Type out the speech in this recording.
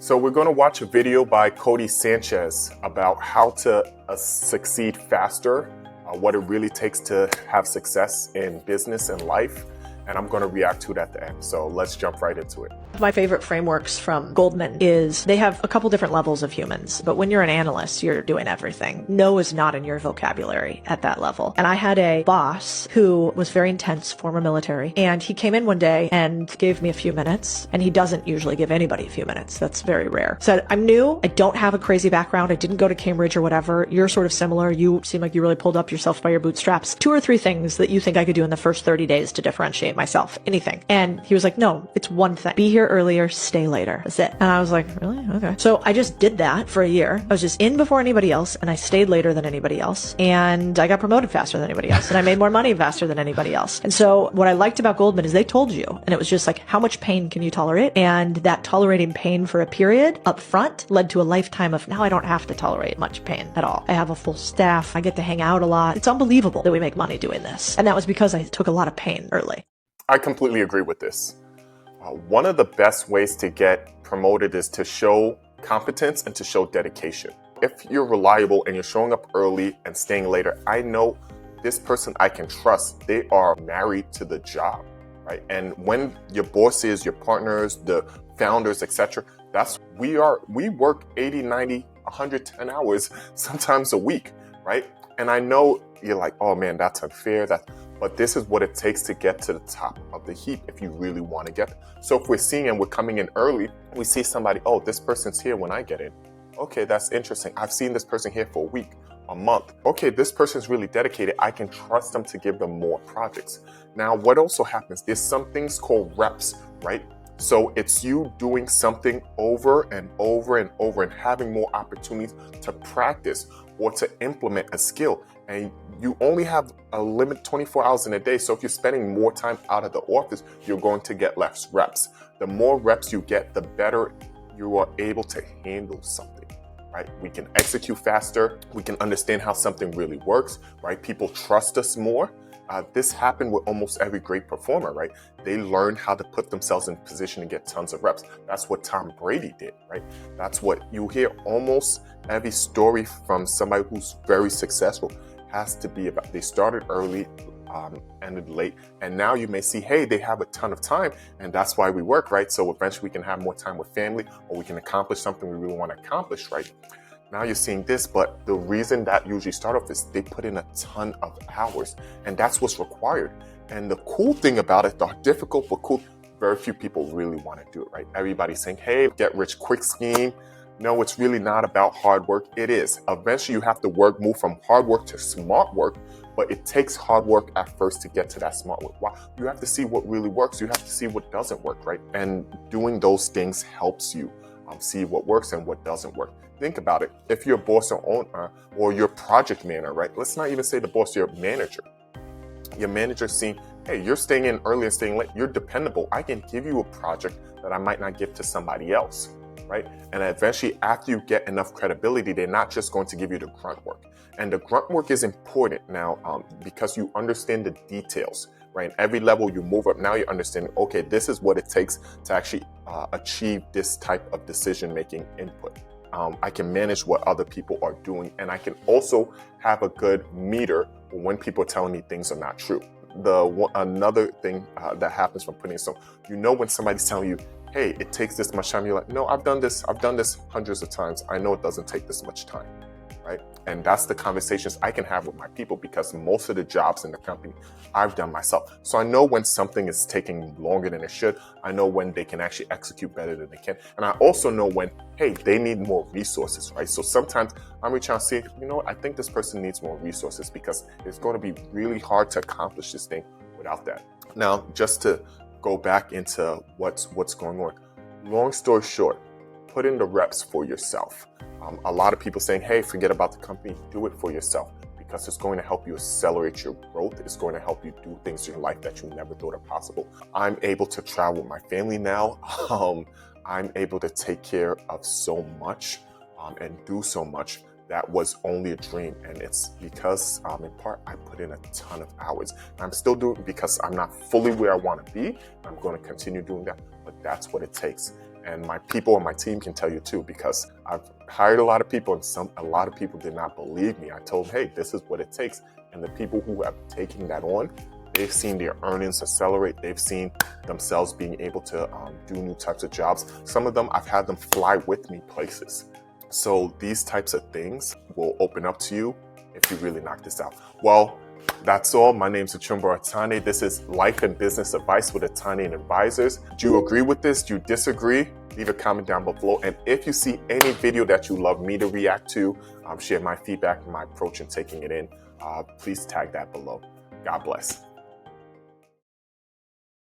So we're going to watch a video by Codie Sanchez about how to succeed faster, what it really takes to have success in business and life, and I'm going to react to it at the end. So let's jump right into it. My favorite frameworks from Goldman is they have a couple different levels of humans, but when you're an analyst, you're doing everything. No is not in your vocabulary at that level. And I had a boss who was very intense, former military, and he came in one day and gave me a few minutes, and he doesn't usually give anybody a few minutes. That's very rare. Said, I'm new. I don't have a crazy background. I didn't go to Cambridge or whatever. You're sort of similar. You seem like you really pulled up yourself by your bootstraps. 2 or 3 things that you think I could do in the first 30 days to differentiate myself. Anything. And he was like, no, it's one thing. Be here earlier, stay later. That's it. And I was like, really? Okay. So I just did that for a year. I was just in before anybody else, and I stayed later than anybody else. And I got promoted faster than anybody else. And I made more money faster than anybody else. And so what I liked about Goldman is they told you, and it was just like, how much pain can you tolerate? And that tolerating pain for a period up front led to a lifetime of now I don't have to tolerate much pain at all. I have a full staff. I get to hang out a lot. It's unbelievable that we make money doing this. And that was because I took a lot of pain early. I completely agree with this. One of the best ways to get promoted is to show competence and to show dedication. If you're reliable and you're showing up early and staying later, I know this person I can trust. They are married to the job, right? And when your bosses, your partners, the founders, etc., we work 80, 90, 110 hours, sometimes a week, right? And I know you're like, oh man, that's unfair. But this is what it takes to get to the top of the heap if you really want to get there. So if we're seeing and we're coming in early, we see somebody, oh, this person's here when I get in. Okay, that's interesting. I've seen this person here for a week, a month. Okay, this person's really dedicated. I can trust them to give them more projects. Now, what also happens, there's some things called reps, right? So it's you doing something over and over and over and having more opportunities to practice or to implement a skill. And you only have a limit 24 hours in a day. So if you're spending more time out of the office, you're going to get less reps. The more reps you get, the better you are able to handle something, right? We can execute faster. We can understand how something really works, right? People trust us more. This happened with almost every great performer, right? They learned how to put themselves in position to get tons of reps. That's what Tom Brady did, right? That's what you hear almost every story from somebody who's very successful has to be about. They started early, ended late, and now you may see, hey, they have a ton of time, and that's why we work, right? So eventually we can have more time with family, or we can accomplish something we really want to accomplish, right? Now you're seeing this, but the reason that usually start off is they put in a ton of hours, and that's what's required. And the cool thing about it, the difficult but cool, very few people really want to do it, right? Everybody's saying, hey, get rich quick scheme. No, it's really not about hard work. It is. Eventually you have to move from hard work to smart work, but it takes hard work at first to get to that smart work. Wow. You have to see what really works. You have to see what doesn't work, right? And doing those things helps you see what works and what doesn't work. Think about it. If you're a boss or owner or your project manager, right? Let's not even say the boss, your manager. Your manager's seeing, hey, you're staying in early and staying late. You're dependable. I can give you a project that I might not give to somebody else, right? And eventually, after you get enough credibility, they're not just going to give you the grunt work. And the grunt work is important now because you understand the details, right? Every level you move up, now you understand, okay, this is what it takes to actually achieve this type of decision-making input. I can manage what other people are doing, and I can also have a good meter when people are telling me things are not true. Another thing that happens from putting it, so you know when somebody's telling you, hey, it takes this much time, you're like, no, I've done this hundreds of times. I know it doesn't take this much time, right? And that's the conversations I can have with my people because most of the jobs in the company I've done myself. So I know when something is taking longer than it should. I know when they can actually execute better than they can. And I also know when, hey, they need more resources, right? So sometimes I'm reaching out and saying, you know what, I think this person needs more resources because it's going to be really hard to accomplish this thing without that. Now, just to go back into what's going on. Long story short, put in the reps for yourself. A lot of people saying, hey, forget about the company, do it for yourself because it's going to help you accelerate your growth. It's going to help you do things in your life that you never thought are possible. I'm able to travel with my family now. I'm able to take care of so much and do so much that was only a dream. And it's because in part I put in a ton of hours. I'm still doing it because I'm not fully where I want to be. I'm going to continue doing that, but that's what it takes. And my people on my team can tell you too, because I've hired a lot of people and a lot of people did not believe me. I told them, hey, this is what it takes. And the people who have taken that on, they've seen their earnings accelerate. They've seen themselves being able to do new types of jobs. Some of them, I've had them fly with me places. So these types of things will open up to you if you really knock this out. Well, that's all. My name's Achumba Atane. This is Life and Business Advice with Atane Advisors. Do you agree with this? Do you disagree? Leave a comment down below. And if you see any video that you love me to react to, share my feedback and my approach in taking it in, please tag that below. God bless.